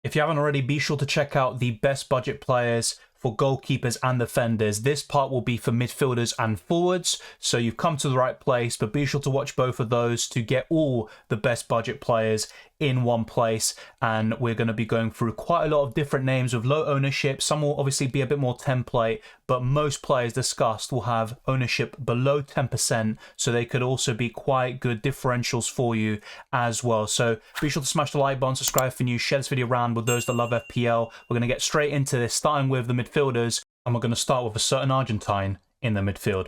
If you haven't already, be sure to check out the best budget players for goalkeepers and defenders. This part will be for midfielders and forwards, so you've come to the right place, but be sure to watch both of those to get all the best budget players in one place. And we're going to be going through quite a lot of different names with low ownership. Some will obviously be a bit more template, but most players discussed will have ownership below 10%, so they could also be quite good differentials for you as well. So be sure to smash the like button, subscribe for new, share this video around with those that love FPL. We're going to get straight into this, starting with the midfielders, and we're going to start with a certain Argentine in the midfield.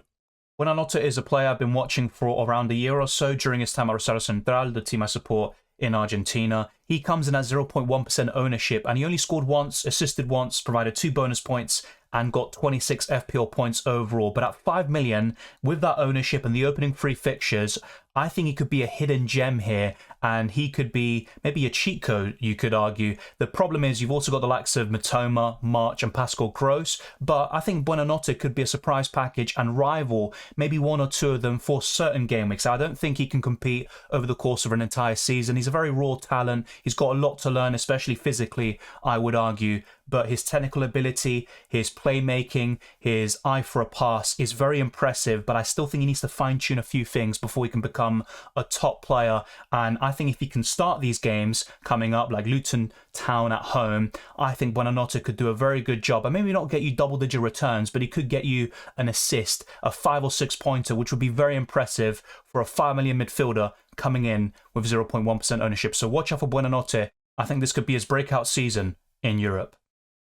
Buonanotte is a player I've been watching for around a year or so during his time at Rosario Central, the team I support in Argentina. He comes in at 0.1% ownership, and he only scored once, assisted once, provided 2 bonus points, and got 26 FPL points overall. But at 5 million, with that ownership and the opening 3 fixtures, I think he could be a hidden gem here, and he could be maybe a cheat code, you could argue. The problem is you've also got the likes of Matoma, March, and Pascal Gross, but I think Buonanotte could be a surprise package and rival maybe 1 or 2 of them for certain game weeks. I don't think he can compete over the course of an entire season. He's a very raw talent. He's got a lot to learn, especially physically, I would argue. But his technical ability, his playmaking, his eye for a pass is very impressive, but I still think he needs to fine-tune a few things before he can become a top player. And I think if he can start these games coming up, like Luton Town at home, I think Buonanotte could do a very good job. And maybe not get you double-digit returns, but he could get you an assist, a 5 or 6 pointer, which would be very impressive for a 5 million midfielder coming in with 0.1% ownership. So watch out for Buonanotte. I think this could be his breakout season in Europe.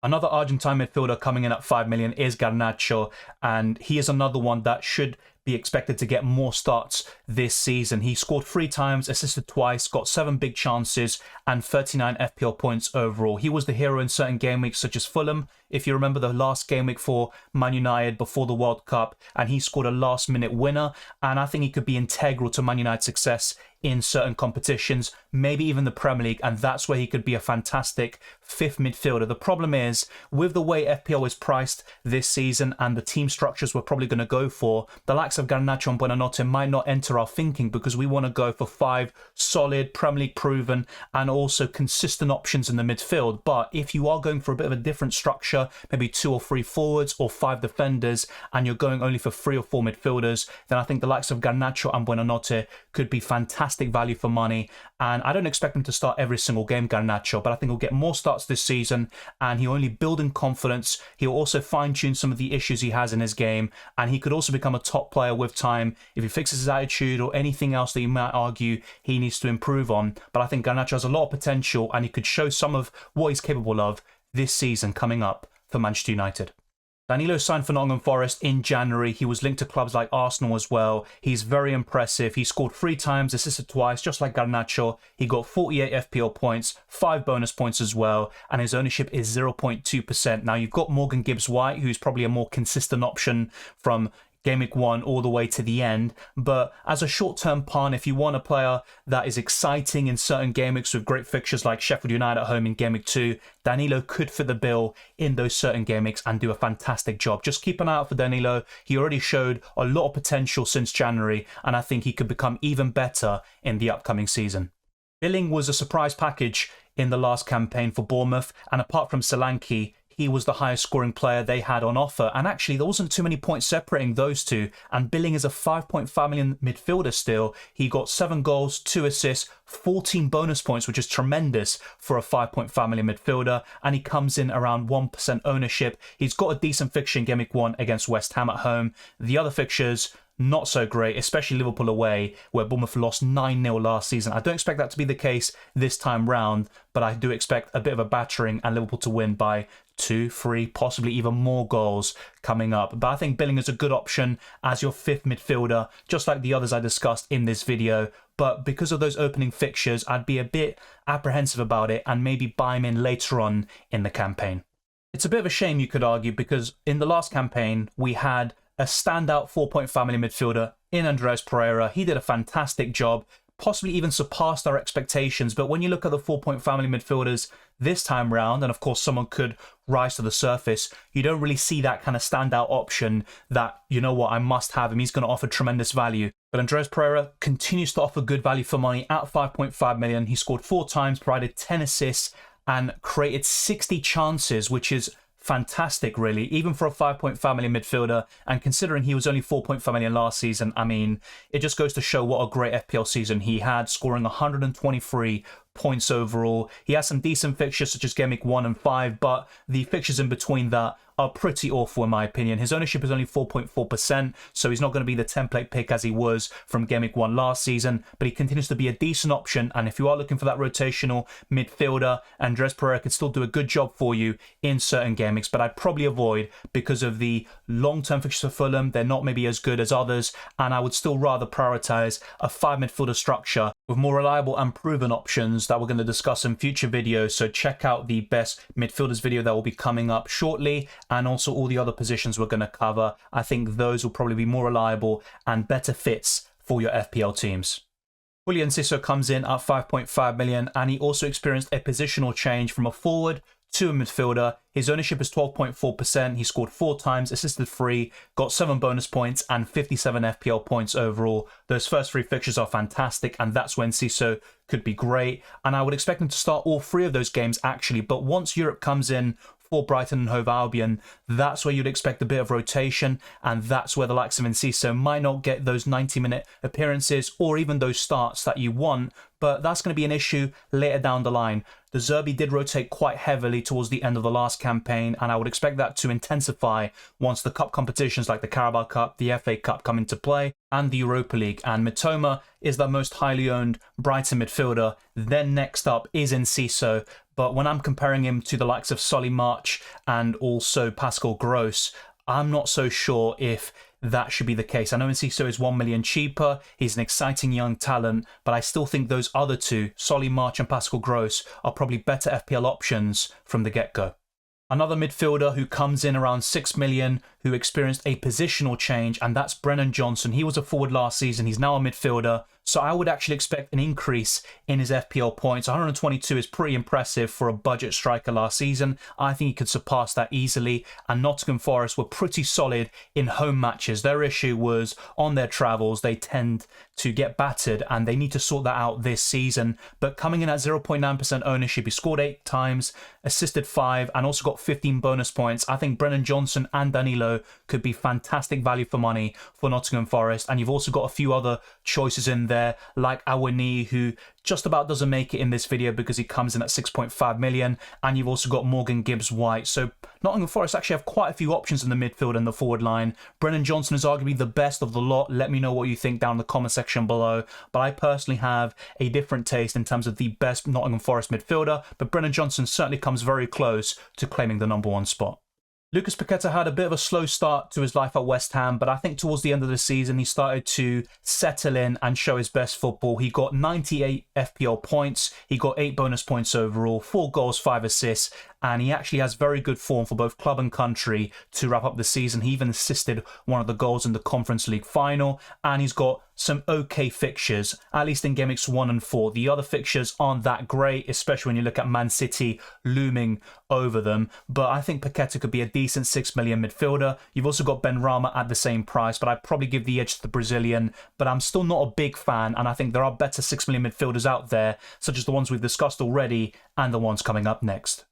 Another Argentine midfielder coming in at 5 million is Garnacho, and he is another one that should be expected to get more starts this season. He scored 3 times, assisted twice, got 7 big chances, and 39 FPL points overall. He was the hero in certain game weeks, such as Fulham, if you remember the last game week for Man United before the World Cup, and he scored a last-minute winner, and I think he could be integral to Man United's success in certain competitions, maybe even the Premier League, and that's where he could be a fantastic 5th midfielder. The problem is, with the way FPL is priced this season and the team structures we're probably going to go for, the likes of Garnacho and Buonanotte might not enter our thinking because we want to go for 5 solid, Premier League proven, and also consistent options in the midfield. But if you are going for a bit of a different structure, maybe 2 or 3 forwards or 5 defenders, and you're going only for 3 or 4 midfielders, then I think the likes of Garnacho and Buonanotte could be fantastic value for money. And I don't expect him to start every single game, Garnacho, but I think he'll get more starts this season, and he'll only build in confidence. He'll also fine-tune some of the issues he has in his game, and he could also become a top player with time if he fixes his attitude or anything else that you might argue he needs to improve on. But I think Garnacho has a lot of potential, and he could show some of what he's capable of this season coming up for Manchester United. Danilo signed for Nottingham Forest in January. He was linked to clubs like Arsenal as well. He's very impressive. He scored 3 times, assisted twice, just like Garnacho. He got 48 FPL points, 5 bonus points as well, and his ownership is 0.2%. Now, you've got Morgan Gibbs-White, who's probably a more consistent option from Gameweek 1 all the way to the end, but as a short-term pawn, if you want a player that is exciting in certain game weeks with great fixtures like Sheffield United at home in Gameweek 2, Danilo could fit the bill in those certain game weeks and do a fantastic job. Just keep an eye out for Danilo. He already showed a lot of potential since January, and I think he could become even better in the upcoming season. Billing was a surprise package in the last campaign for Bournemouth, and apart from Solanke, he was the highest scoring player they had on offer. And actually, there wasn't too many points separating those two. And Billing is a 5.5 million midfielder still. He got 7 goals, 2 assists, 14 bonus points, which is tremendous for a 5.5 million midfielder. And he comes in around 1% ownership. He's got a decent fixture in Gameweek 1 against West Ham at home. The other fixtures, not so great, especially Liverpool away, where Bournemouth lost 9-0 last season. I don't expect that to be the case this time round, but I do expect a bit of a battering and Liverpool to win by 2, 3, possibly even more goals coming up. But I think Billing is a good option as your 5th midfielder, just like the others I discussed in this video. But because of those opening fixtures, I'd be a bit apprehensive about it and maybe buy him in later on in the campaign. It's a bit of a shame, you could argue, because in the last campaign, we had a standout 4.5 million midfielder in Andreas Pereira. He did a fantastic job, possibly even surpassed our expectations. But when you look at the 4.5 million midfielders this time round, and of course someone could rise to the surface, you don't really see that kind of standout option that, you know what, I must have him. He's going to offer tremendous value. But Andreas Pereira continues to offer good value for money at 5.5 million. He scored 4 times, provided 10 assists, and created 60 chances, which is fantastic, really, even for a 5.5 million midfielder. And considering he was only 4.5 million last season, I mean, it just goes to show what a great FPL season he had, scoring 123 points overall. He has some decent fixtures such as Gameweek 1 and 5, but the fixtures in between that are pretty awful in my opinion. His ownership is only 4.4%, so he's not going to be the template pick as he was from Gameweek 1 last season, but he continues to be a decent option, and if you are looking for that rotational midfielder, Andres Pereira could still do a good job for you in certain game weeks, but I'd probably avoid because of the long-term fixtures for Fulham. They're not maybe as good as others, and I would still rather prioritise a 5 midfielder structure with more reliable and proven options that we're going to discuss in future videos, so check out the best midfielders video that will be coming up shortly, and also all the other positions we're going to cover. I think those will probably be more reliable and better fits for your FPL teams. Willian Enciso comes in at 5.5 million, and he also experienced a positional change from a forward to a midfielder. His ownership is 12.4%. He scored 4 times, assisted 3, got 7 bonus points and 57 FPL points overall. Those first 3 fixtures are fantastic, and that's when Enciso could be great. And I would expect him to start all 3 of those games actually, but once Europe comes in for Brighton and Hove Albion, that's where you'd expect a bit of rotation, and that's where the likes of Enciso might not get those 90-minute appearances or even those starts that you want, but that's going to be an issue later down the line. De Zerbi did rotate quite heavily towards the end of the last campaign, and I would expect that to intensify once the cup competitions like the Carabao Cup, the FA Cup come into play, and the Europa League. And Mitoma is the most highly owned Brighton midfielder. Then next up is Enciso, but when I'm comparing him to the likes of Solly March and also Pascal Gross, I'm not so sure if that should be the case. I know Enciso is 1 million cheaper, he's an exciting young talent, but I still think those other two, Solly March and Pascal Gross, are probably better FPL options from the get-go. Another midfielder who comes in around 6 million, who experienced a positional change, and that's Brennan Johnson. He was a forward last season, he's now a midfielder, so I would actually expect an increase in his FPL points. 122 is pretty impressive for a budget striker last season. I think he could surpass that easily, and Nottingham Forest were pretty solid in home matches. Their issue was on their travels, they tend to get battered, and they need to sort that out this season. But coming in at 0.9% ownership, he scored 8 times, assisted 5, and also got 15 bonus points. I think Brennan Johnson and Danilo could be fantastic value for money for Nottingham Forest, and you've also got a few other choices in there, like Awani, who just about doesn't make it in this video because he comes in at 6.5 million, and you've also got Morgan Gibbs-White. So Nottingham Forest actually have quite a few options in the midfield and the forward line. Brennan Johnson is arguably the best of the lot. Let me know what you think down in the comment section below, but I personally have a different taste in terms of the best Nottingham Forest midfielder, but Brennan Johnson certainly comes very close to claiming the #1 spot. Lucas Paqueta had a bit of a slow start to his life at West Ham, but I think towards the end of the season he started to settle in and show his best football. He got 98 FPL points, he got 8 bonus points overall, 4 goals, 5 assists, and he actually has very good form for both club and country to wrap up the season. He even assisted one of the goals in the Conference League final, and he's got some okay fixtures, at least in Game Weeks 1 and 4. The other fixtures aren't that great, especially when you look at Man City looming over them, but I think Paqueta could be a decent 6 million midfielder. You've also got Ben Rama at the same price, but I'd probably give the edge to the Brazilian, but I'm still not a big fan, and I think there are better 6 million midfielders out there, such as the ones we've discussed already and the ones coming up next.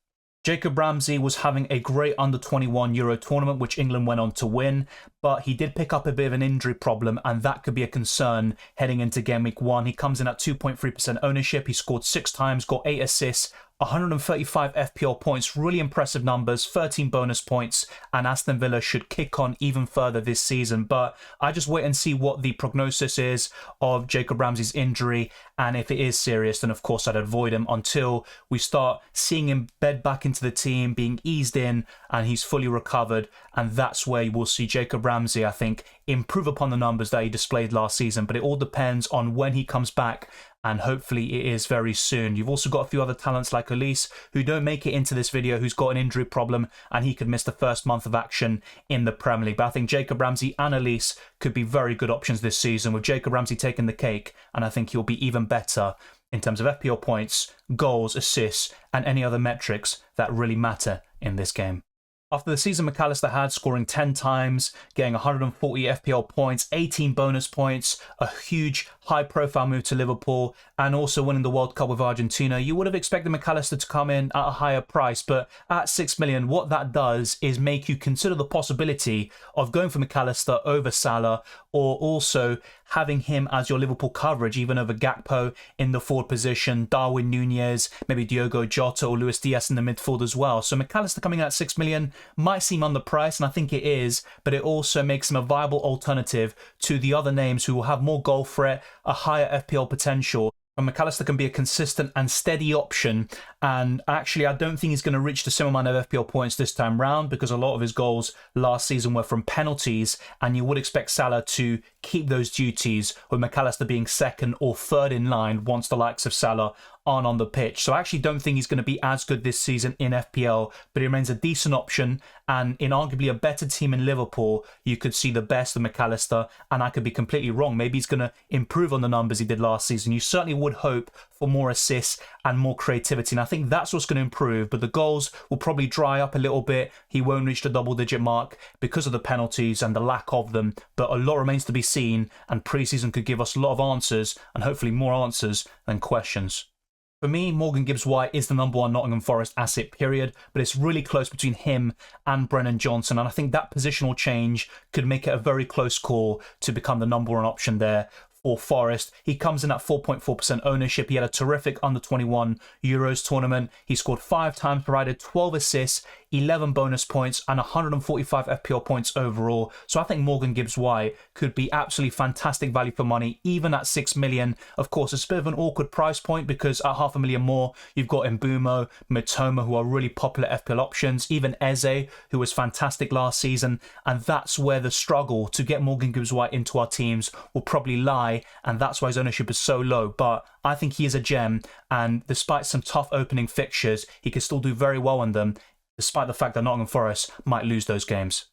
Jacob Ramsey was having a great under-21 Euro tournament, which England went on to win, but he did pick up a bit of an injury problem, and that could be a concern heading into Game Week 1. He comes in at 2.3% ownership, he scored 6 times, got 8 assists, 135 FPL points, really impressive numbers, 13 bonus points, and Aston Villa should kick on even further this season. But I just wait and see what the prognosis is of Jacob Ramsey's injury, and if it is serious, then of course I'd avoid him until we start seeing him bed back into the team, being eased in, and he's fully recovered, and that's where you will see Jacob Ramsey, I think, improve upon the numbers that he displayed last season. But it all depends on when he comes back, and hopefully it is very soon. You've also got a few other talents like Elise, who don't make it into this video, who's got an injury problem, and he could miss the first month of action in the Premier League. But I think Jacob Ramsey and Elise could be very good options this season, with Jacob Ramsey taking the cake, and I think he'll be even better in terms of FPL points, goals, assists, and any other metrics that really matter in this game. After the season McAllister had, scoring 10 times, getting 140 FPL points, 18 bonus points, a huge high-profile move to Liverpool, and also winning the World Cup with Argentina, you would have expected McAllister to come in at a higher price, but at 6 million, what that does is make you consider the possibility of going for McAllister over Salah, or also having him as your Liverpool coverage, even over Gakpo in the forward position, Darwin Nunez, maybe Diogo Jota or Luis Diaz in the midfield as well. So McAllister coming in at 6 million might seem underpriced, and I think it is, but it also makes him a viable alternative to the other names who will have more goal threat, a higher FPL potential. And McAllister can be a consistent and steady option. And actually, I don't think he's going to reach the same amount of FPL points this time round, because a lot of his goals last season were from penalties. And you would expect Salah to keep those duties, with McAllister being second or third in line once the likes of Salah aren't on the pitch. So I actually don't think he's going to be as good this season in FPL, but he remains a decent option. And in arguably a better team in Liverpool, you could see the best of McAllister, and I could be completely wrong. Maybe he's going to improve on the numbers he did last season. You certainly would hope for more assists and more creativity, and I think that's what's going to improve. But the goals will probably dry up a little bit. He won't reach the double-digit mark because of the penalties and the lack of them, but a lot remains to be seen, and pre-season could give us a lot of answers, and hopefully more answers than questions. For me, Morgan Gibbs-White is the number one Nottingham Forest asset, period, but it's really close between him and Brennan Johnson, and I think that positional change could make it a very close call to become the number one option there for Forest. He comes in at 4.4% ownership. He had a terrific under-21 Euros tournament. He scored 5 times, provided 12 assists, 11 bonus points, and 145 FPL points overall. So I think Morgan Gibbs-White could be absolutely fantastic value for money, even at 6 million. Of course, it's a bit of an awkward price point because at $500,000 more, you've got Mbumo, Mitoma, who are really popular FPL options, even Eze, who was fantastic last season. And that's where the struggle to get Morgan Gibbs-White into our teams will probably lie, and that's why his ownership is so low. But I think he is a gem, and despite some tough opening fixtures, he can still do very well in them, despite the fact that Nottingham Forest might lose those games.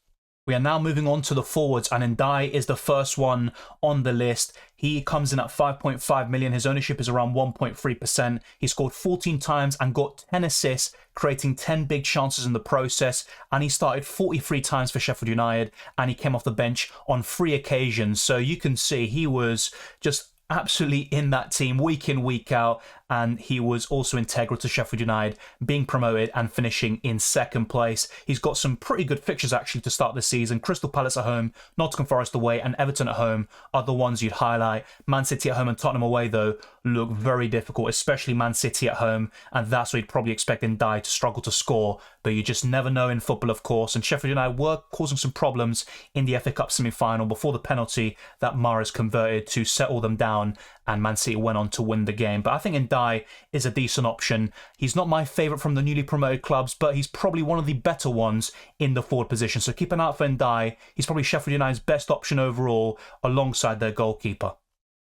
We are now moving on to the forwards, and Ndai is the first one on the list. He comes in at 5.5 million. His ownership is around 1.3%. He scored 14 times and got 10 assists, creating 10 big chances in the process. And he started 43 times for Sheffield United, and he came off the bench on 3 occasions. So you can see he was just absolutely in that team week in, week out, and he was also integral to Sheffield United being promoted and finishing in second place. He's got some pretty good fixtures actually to start the season. Crystal Palace at home, Nottingham Forest away, and Everton at home are the ones you'd highlight. Man City at home and Tottenham away, though, look very difficult, especially Man City at home, and that's where you'd probably expect Ndai to struggle to score, but you just never know in football, of course. And Sheffield United were causing some problems in the FA Cup semi-final before the penalty that Mahrez converted to settle them down, and Man City went on to win the game. But I think Ndai is a decent option. He's not my favourite from the newly promoted clubs, but he's probably one of the better ones in the forward position. So keep an eye out for Ndai. He's probably Sheffield United's best option overall, alongside their goalkeeper.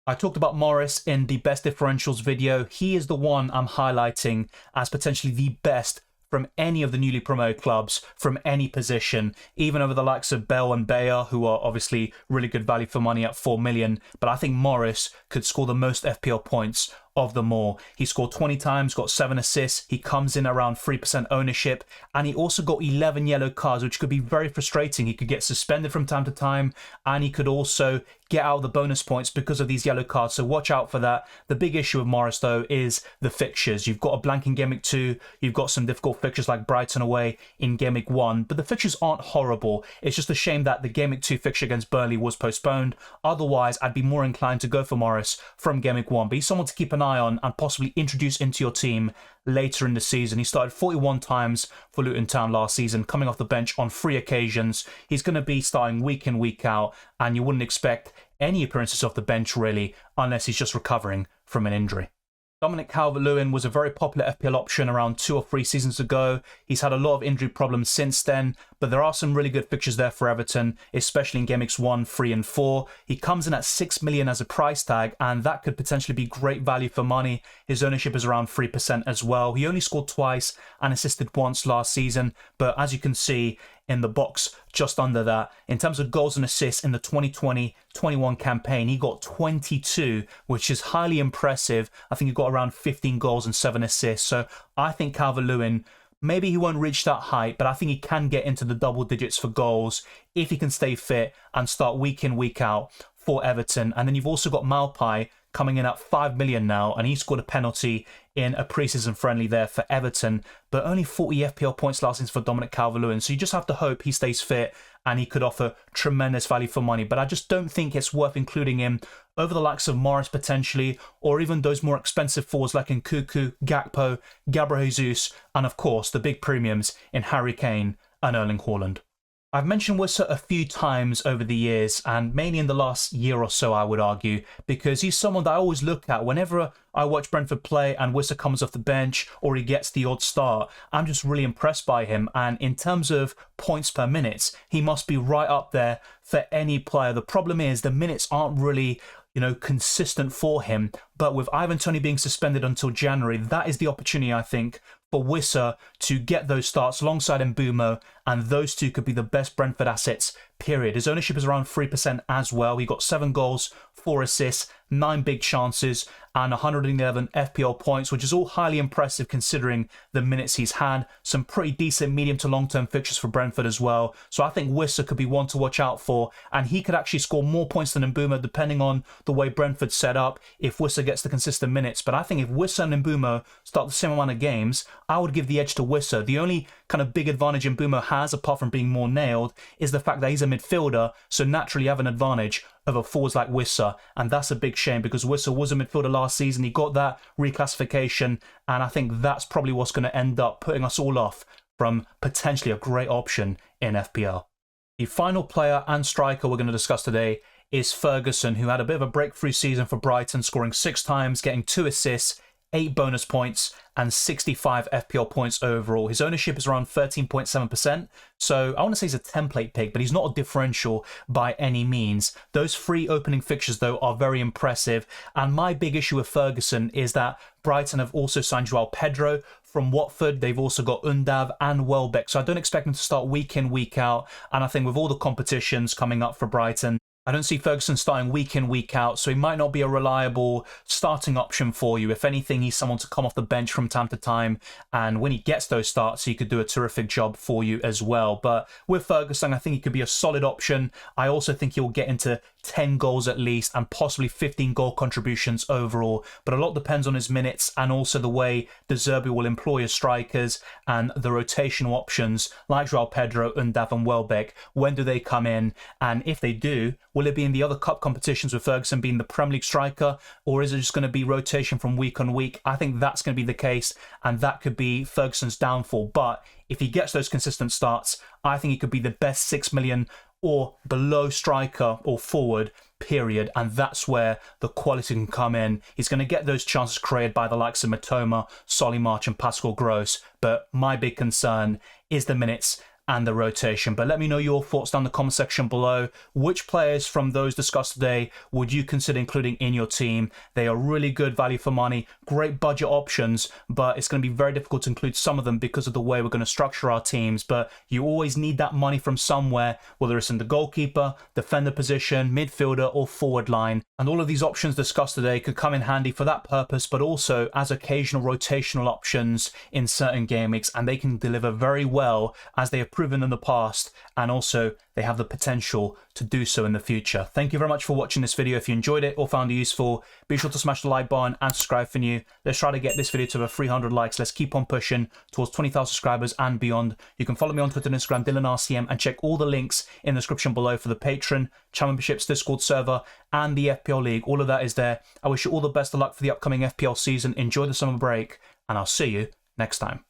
I talked about Morris in the best differentials video. He is the one I'm highlighting as potentially the best from any of the newly promoted clubs, from any position, even over the likes of Bell and Bayer, who are obviously really good value for money at 4 million. But I think Morris could score the most FPL points of them all. He scored 20 times, got 7 assists. He comes in around 3% ownership, and he also got 11 yellow cards, which could be very frustrating. He could get suspended from time to time, and he could also get out of the bonus points because of these yellow cards, so watch out for that. The big issue with Morris, though, is the fixtures. You've got a blank in Gameweek 2, you've got some difficult fixtures like Brighton away in Gameweek 1, but the fixtures aren't horrible. It's just a shame that the Gameweek 2 fixture against Burnley was postponed. Otherwise, I'd be more inclined to go for Morris from Gameweek 1, but he's someone to keep an eye on and possibly introduce into your team later in the season. He started 41 times for Luton Town last season, coming off the bench on 3 occasions. He's going to be starting week in, week out, and you wouldn't expect any appearances off the bench really, unless he's just recovering from an injury. Dominic Calvert-Lewin was a very popular FPL option around 2 or 3 seasons ago. He's had a lot of injury problems since then, but there are some really good fixtures there for Everton, especially in Game Weeks 1, 3 and 4. He comes in at 6 million as a price tag, and that could potentially be great value for money. His ownership is around 3% as well. He only scored twice and assisted once last season, but as you can see in the box just under that, in terms of goals and assists in the 2020-21 campaign, he got 22, which is highly impressive. I think he got around 15 goals and 7 assists. So I think Calvert-Lewin Maybe he won't reach that height, but I think he can get into the double digits for goals if he can stay fit and start week in, week out for Everton. And then you've also got Malpai coming in at 5 million now, and he scored a penalty in a pre-season friendly there for Everton, but only 40 FPL points last season for Dominic Calvert-Lewin. So you just have to hope he stays fit and he could offer tremendous value for money. But I just don't think it's worth including him over the likes of Morris potentially, or even those more expensive forwards like Nkunku, Gakpo, Gabriel Jesus, and of course the big premiums in Harry Kane and Erling Haaland. I've mentioned Wissa a few times over the years, and mainly in the last year or so, I would argue, because he's someone that I always look at whenever I watch Brentford play and Wissa comes off the bench or he gets the odd start. I'm just really impressed by him, and in terms of points per minute, he must be right up there for any player. The problem is the minutes aren't really consistent for him, but with Ivan Toney being suspended until January, that is the opportunity, I think, for Wissa to get those starts alongside Mbeumo, and those two could be the best Brentford assets, period. His ownership is around 3% as well. He got 7 goals, 4 assists, 9 big chances, and 111 FPL points, which is all highly impressive considering the minutes he's had. Some pretty decent medium to long-term fixtures for Brentford as well. So I think Wissa could be one to watch out for, and he could actually score more points than Mbeumo depending on the way Brentford's set up if Wissa gets the consistent minutes. But I think if Wissa and Mbeumo start the same amount of games, I would give the edge to Wissa. The only kind of big advantage Mbeumo has, apart from being more nailed, is the fact that he's a midfielder, so naturally you have an advantage over forwards like Wissa, and that's a big shame because Wissa was a midfielder last season. He got that reclassification, and I think that's probably what's going to end up putting us all off from potentially a great option in FPL. The final player and striker we're going to discuss today is Ferguson, who had a bit of a breakthrough season for Brighton, scoring 6 times, getting 2 assists, 8 bonus points, and 65 FPL points overall. His ownership is around 13.7%, so I want to say he's a template pick, but he's not a differential by any means. Those 3 opening fixtures, though, are very impressive, and my big issue with Ferguson is that Brighton have also signed João Pedro from Watford. They've also got Undav and Welbeck, so I don't expect him to start week in, week out, and I think with all the competitions coming up for Brighton, I don't see Ferguson starting week in, week out, so he might not be a reliable starting option for you. If anything, he's someone to come off the bench from time to time, and when he gets those starts, he could do a terrific job for you as well. But with Ferguson, I think he could be a solid option. I also think he'll get into 10 goals at least, and possibly 15 goal contributions overall. But a lot depends on his minutes, and also the way De Zerbi will employ his strikers, and the rotational options like João Pedro, Undav and Welbeck. When do they come in? And if they do, will it be in the other cup competitions with Ferguson being the Premier League striker, or is it just going to be rotation from week on week? I think that's going to be the case, and that could be Ferguson's downfall. But if he gets those consistent starts, I think he could be the best 6 million or below striker or forward, period. And that's where the quality can come in. He's going to get those chances created by the likes of Matoma, Solly March and Pascal Gross. But my big concern is the minutes and the rotation. But let me know your thoughts down in the comment section below. Which players from those discussed today would you consider including in your team? They are really good value for money, great budget options, but it's going to be very difficult to include some of them because of the way we're going to structure our teams. But you always need that money from somewhere, whether it's in the goalkeeper, defender position, midfielder or forward line. And all of these options discussed today could come in handy for that purpose, but also as occasional rotational options in certain game weeks, and they can deliver very well as they have proven in the past, and also they have the potential to do so in the future. Thank you very much for watching this video. If you enjoyed it or found it useful, be sure to smash the like button and subscribe for new. Let's try to get this video to over 300 likes. Let's keep on pushing towards 20,000 subscribers and beyond. You can follow me on Twitter and Instagram, DylanRCM, and check all the links in the description below for the Patreon, channel memberships, Discord server, and the FPL League. All of that is there. I wish you all the best of luck for the upcoming FPL season. Enjoy the summer break, and I'll see you next time.